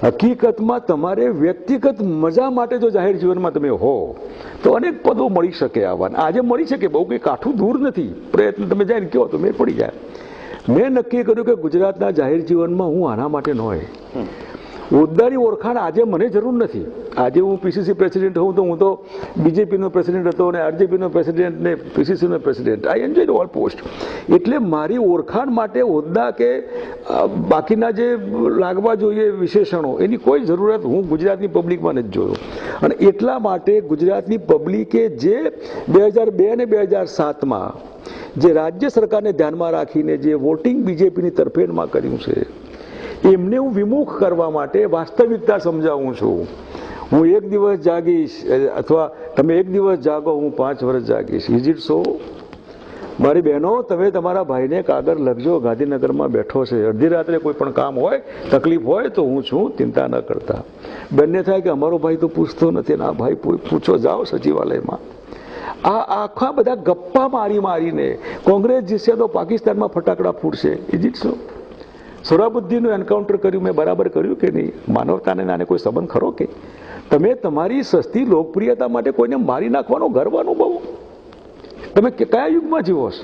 હકીકતમાં તમારે વ્યક્તિગત મજા માટે જો જાહેર જીવનમાં તમે હો તો અનેક પદો મળી શકે આવવાના. આજે મળી શકે, બહુ કંઈ કાઠું દૂર નથી. પ્રયત્ન તમે જાય ને કહો તો મેં પડી જાય. મેં નક્કી કર્યું કે ગુજરાતના જાહેર જીવનમાં હું આના માટે ન હોય. હોદ્દાની ઓળખાણ આજે મને જરૂર નથી. આજે હું પીસીસી પ્રેસિડેન્ટ હોઉં તો હું તો બીજેપીનો પ્રેસિડેન્ટ હતો અને આરજેપીનો પ્રેસિડેન્ટ ને પીસીસીનો president. I enjoy all post. એટલે મારી ઓળખાણ માટે હોદ્દા કે બાકીના જે લાગવા જોઈએ વિશેષણો એની કોઈ જરૂરત હું ગુજરાતની પબ્લિકમાં નથી જોયો. અને એટલા માટે ગુજરાતની પબ્લિકે જે 2002 અને 2007માં જે રાજ્ય સરકારને ધ્યાનમાં રાખીને જે વોટિંગ બીજેપીની તરફેણમાં કર્યું છે એમને હું વિમુખ કરવા માટે વાસ્તવિકતા સમજાવું છું. હું એક દિવસ જાગીશ અથવા તમે એક દિવસ જાગો, હું 5 વર્ષ જાગીશ. ઇઝ ઇટ સો? મારી બહેનો, તમે તમારા ભાઈને કાગળ લખજો. ગાંધીનગરમાં બેઠો છે, અડધી રાત્રે કોઈ પણ કામ હોય, તકલીફ હોય તો હું છું, ચિંતા ન કરતા. બંને થાય કે અમારો ભાઈ તો પૂછતો નથી ને આ ભાઈ પૂછો, જાઓ સચિવાલયમાં. આ આખા બધા ગપ્પા મારીને કોંગ્રેસ જીતશે તો પાકિસ્તાનમાં ફટાકડા ફૂટશે. Is it so? સોરાબુદ્દીનનું એન્કાઉન્ટર કર્યું મેં બરાબર કર્યું કે નહીં? માનવતાને નાને કોઈ સંબંધ ખરો કે? તમે તમારી સસ્તી લોકપ્રિયતા માટે કોઈને મારી નાખવાનો ગર્વ અનુભવો? તમે કયા યુગમાં જીવો છો?